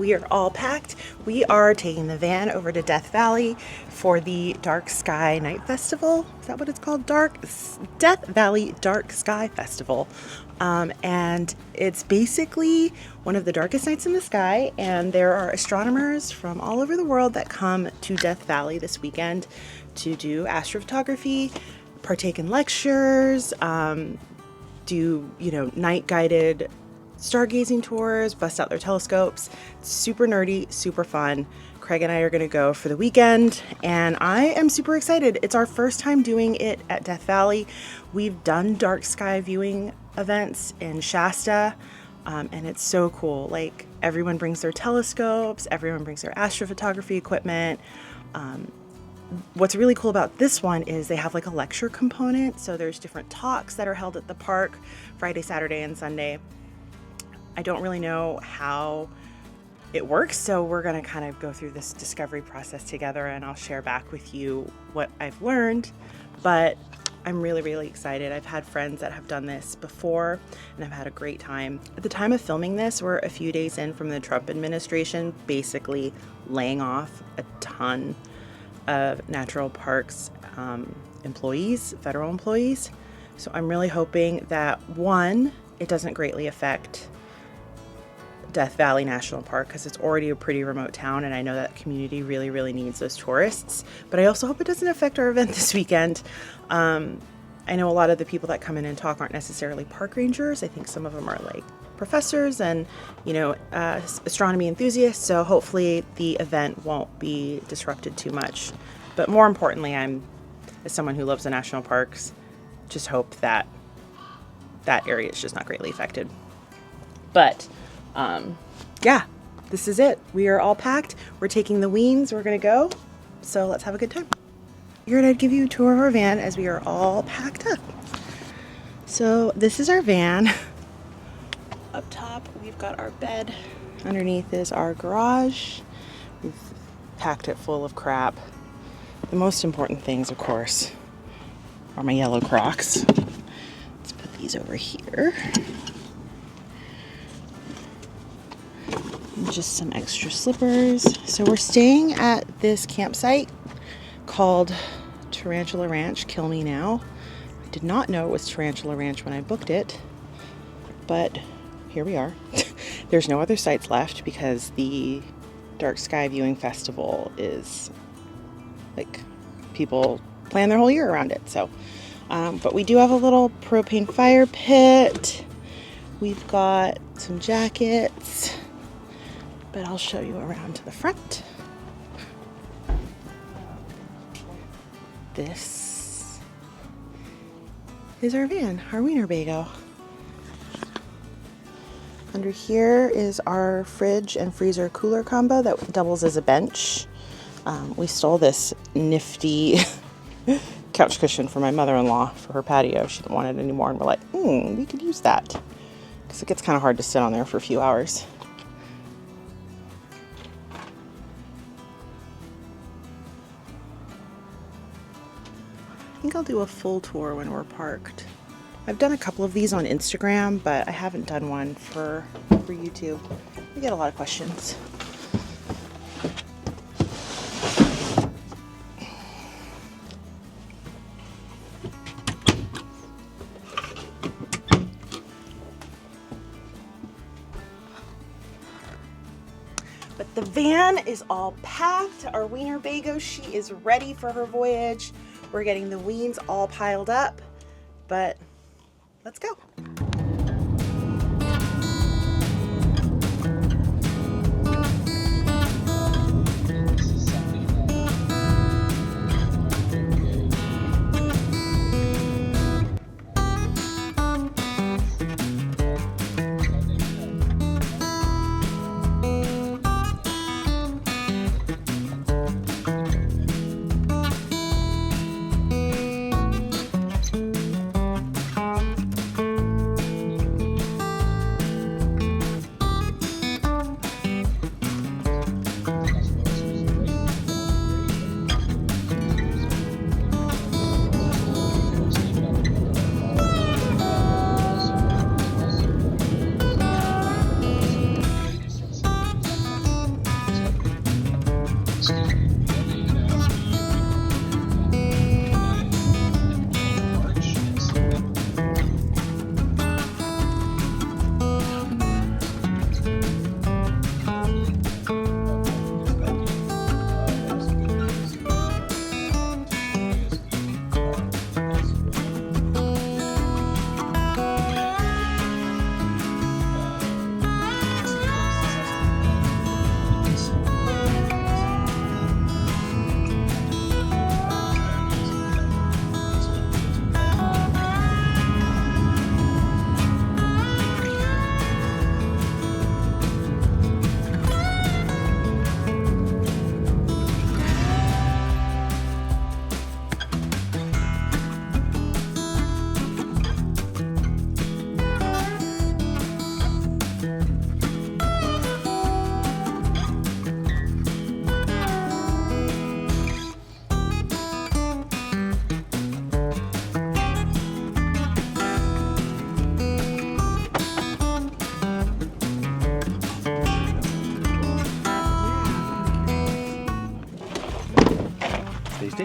We are all packed. We are taking the van over to Death Valley for the Dark Sky Night Festival. Is that what it's called? Death Valley Dark Sky Festival. And it's basically one of the darkest nights in the sky, and there are astronomers from all over the world that come to Death Valley this weekend to do astrophotography, partake in lectures, do, night guided stargazing tours, bust out their telescopes. It's super nerdy, super fun. Craig and I are going to go for the weekend, and I am super excited. It's our first time doing it at Death Valley. We've done dark sky viewing events in Shasta, and it's so cool. Like, everyone brings their telescopes, everyone brings their astrophotography equipment. What's really cool about this one is they have like a lecture component. So there's different talks that are held at the park Friday, Saturday, and Sunday. I don't really know how it works, so we're going to kind of go through this discovery process together, and I'll share back with you what I've learned. But I'm really, really excited. I've had friends that have done this before, and I've had a great time. At the time of filming this, we're a few days in from the Trump administration basically laying off a ton of natural parks employees, federal employees. So I'm really hoping that, one, it doesn't greatly affect Death Valley National Park, because it's already a pretty remote town, and I know that community really, really needs those tourists. But I also hope it doesn't affect our event this weekend. I know a lot of the people that come in and talk aren't necessarily park rangers. I think some of them are like professors and, astronomy enthusiasts. So hopefully the event won't be disrupted too much. But more importantly, I'm, as someone who loves the national parks, just hope that that area is just not greatly affected. But yeah, this is it. We are all packed. We're taking the Weens. We're going to go. So let's have a good time. Here, I'd give you a tour of our van as we are all packed up. So this is our van. Up top, we've got our bed. Underneath is our garage. We've packed it full of crap. The most important things, of course, are my yellow Crocs. Let's put these over here. And just some extra slippers. So we're staying at this campsite called Tarantula Ranch. Kill me now. I did not know it was Tarantula Ranch when I booked it, but here we are. There's no other sites left because the Dark Sky Viewing Festival is like, people plan their whole year around it. So, but we do have a little propane fire pit. We've got some jackets, but I'll show you around to the front. This is our van, our Wienerbago. Under here is our fridge and freezer cooler combo that doubles as a bench. We stole this nifty couch cushion for my mother-in-law for her patio. She didn't want it anymore, and we're like, we could use that, because it gets kind of hard to sit on there for a few hours. I think I'll do a full tour when we're parked. I've done a couple of these on Instagram, but I haven't done one for YouTube. We get a lot of questions. But the van is all packed. Our Wienerbago, she is ready for her voyage. We're getting the Weens all piled up, but let's go.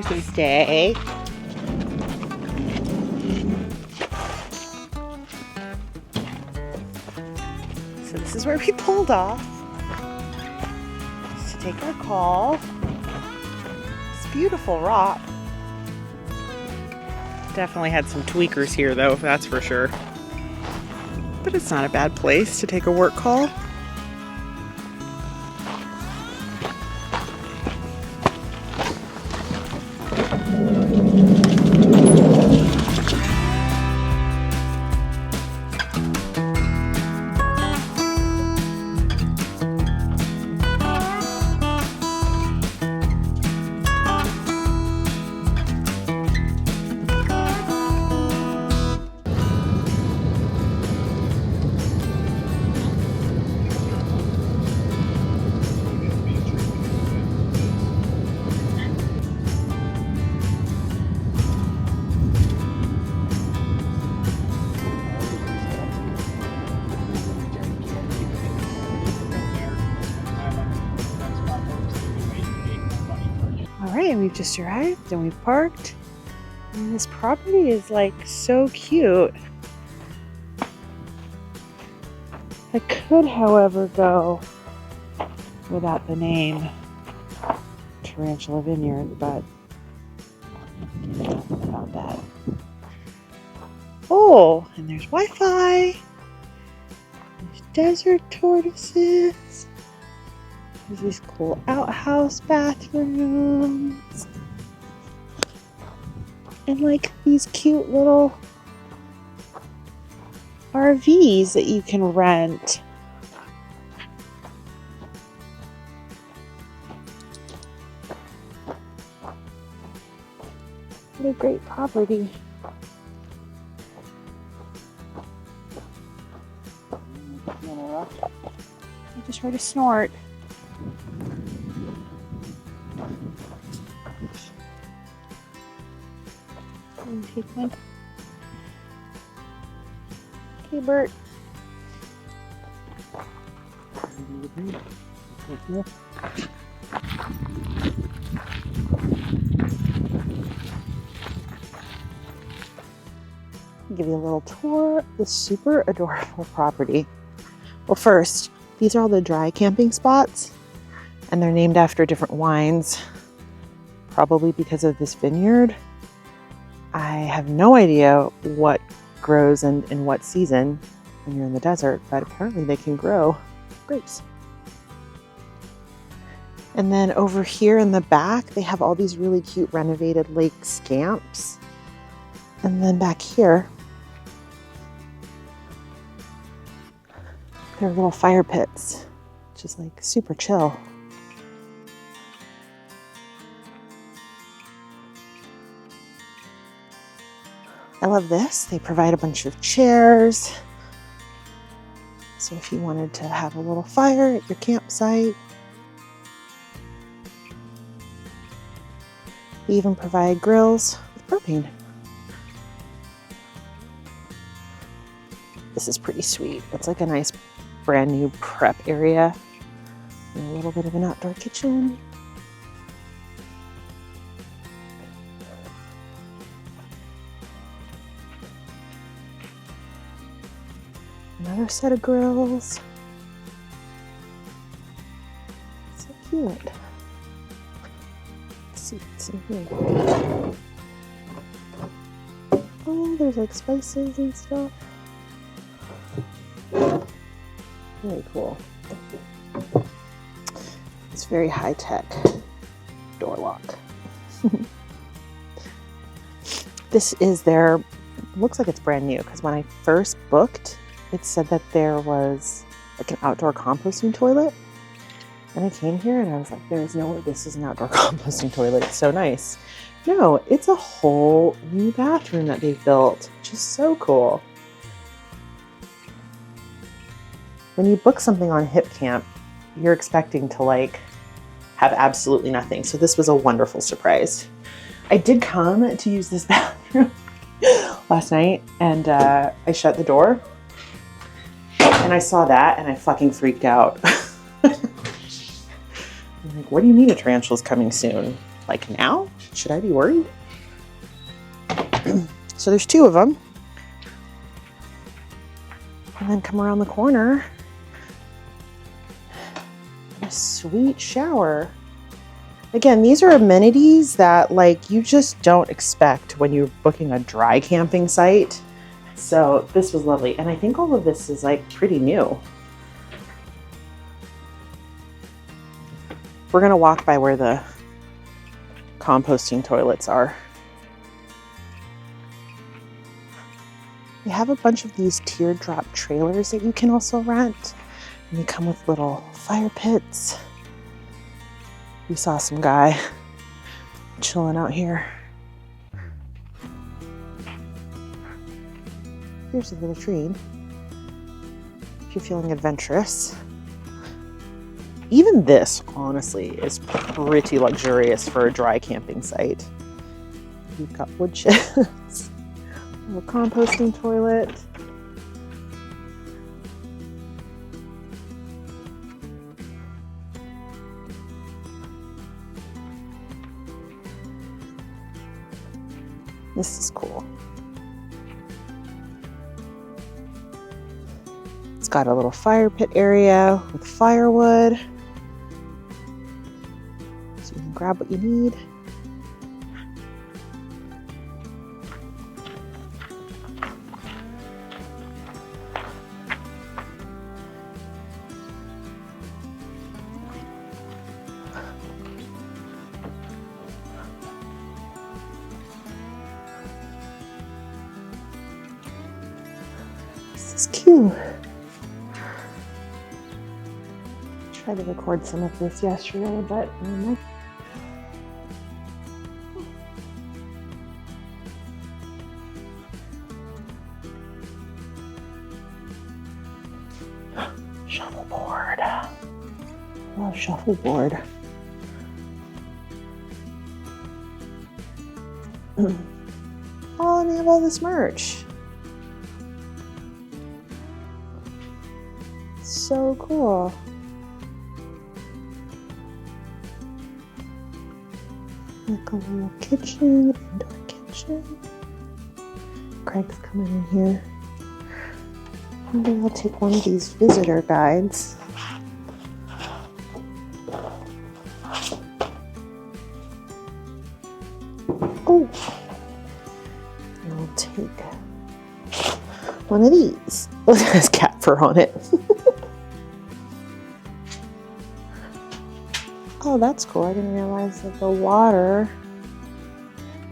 There's a stay. So this is where we pulled off to take our call. It's beautiful rock. Definitely had some tweakers here though, that's for sure. But it's not a bad place to take a work call. Alright, we've just arrived and we've parked. And this property is like so cute. I could, however, go without the name Tarantula Vineyard, but I don't know about that. Oh, and there's Wi-Fi. There's desert tortoises. There's these cool outhouse bathrooms. And like these cute little RVs that you can rent. What a great property. I just heard a snort. Take one. Okay, Bert. Give you a little tour of this super adorable property. Well, first, these are all the dry camping spots, and they're named after different wines, probably because of this vineyard. I have no idea what grows in what season when you're in the desert, but apparently they can grow grapes. And then over here in the back, they have all these really cute renovated lake scamps. And then back here, there are little fire pits, which is like super chill. I love this. They provide a bunch of chairs. So if you wanted to have a little fire at your campsite. They even provide grills with propane. This is pretty sweet. It's like a nice brand new prep area. And a little bit of an outdoor kitchen. Another set of grills. So cute. Let's see what's in here. Oh, there's like spices and stuff. Very cool. It's very high-tech door lock. This is their, looks like it's brand new, because when I first booked, it said that there was like an outdoor composting toilet. And I came here and I was like, there's no way this is an outdoor composting toilet. It's so nice. No, it's a whole new bathroom that they've built, which is so cool. When you book something on Hip Camp, you're expecting to like have absolutely nothing. So this was a wonderful surprise. I did come to use this bathroom last night and I shut the door. And I saw that and I fucking freaked out. I'm like, what do you mean a tarantula's coming soon? Like now? Should I be worried? So there's 2 of them. And then come around the corner. A sweet shower. Again, these are amenities that like you just don't expect when you're booking a dry camping site. So this was lovely. And I think all of this is like pretty new. We're gonna walk by where the composting toilets are. They have a bunch of these teardrop trailers that you can also rent. And they come with little fire pits. We saw some guy chilling out here. Here's a little tree. If you're feeling adventurous. Even this, honestly, is pretty luxurious for a dry camping site. You've got wood chips, a little composting toilet. This is cool. It's got a little fire pit area with firewood. So you can grab what you need. This is cute. Tried to record some of this yesterday, but shuffleboard. I love shuffleboard. Oh, and they have all this merch. So cool. Like a little kitchen, indoor kitchen. Craig's coming in here. Maybe I'll take one of these visitor guides. Oh, and I'll take one of these. Look, it has cat fur on it. Oh, that's cool. I didn't realize that the water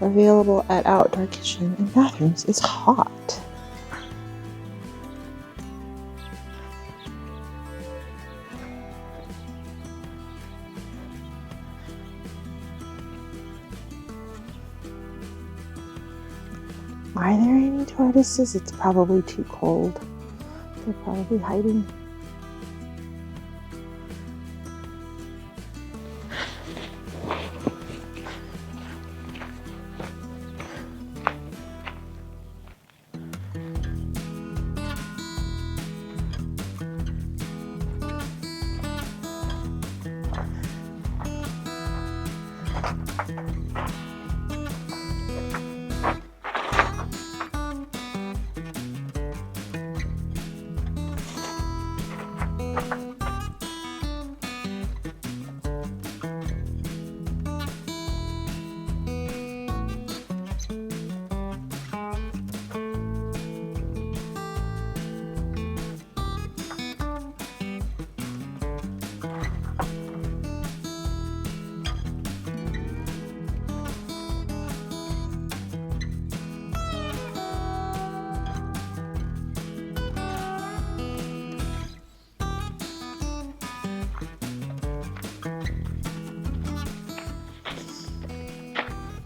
available at outdoor kitchen and bathrooms is hot. Are there any tortoises? It's probably too cold. They're probably hiding.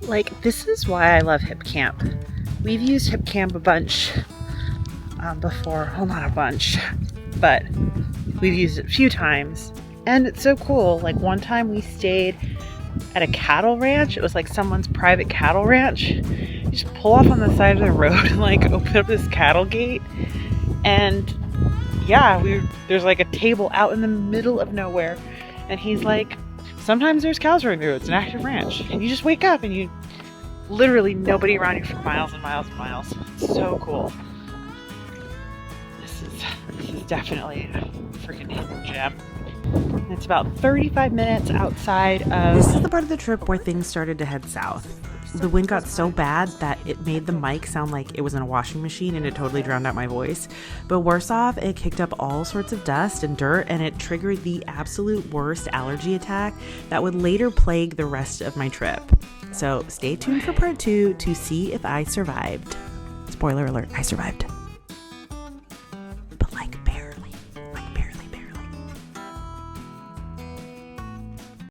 Like, this is why I love Hip Camp. We've used Hip Camp a bunch before. Well, not a bunch, but we've used it a few times. And it's so cool. Like, one time we stayed at a cattle ranch. It was like someone's private cattle ranch. You just pull off on the side of the road and like open up this cattle gate. And yeah, there's like a table out in the middle of nowhere. And he's like sometimes there's cows running through. It's an active ranch. And you just wake up and you literally nobody around you for miles and miles and miles. It's so cool. This is definitely a freaking hidden gem. It's about 35 minutes outside of... This is the part of the trip where things started to head south. The wind got so bad that it made the mic sound like it was in a washing machine and it totally drowned out my voice. But worse off, it kicked up all sorts of dust and dirt and it triggered the absolute worst allergy attack that would later plague the rest of my trip. So stay tuned for part 2 to see if I survived. Spoiler alert, I survived.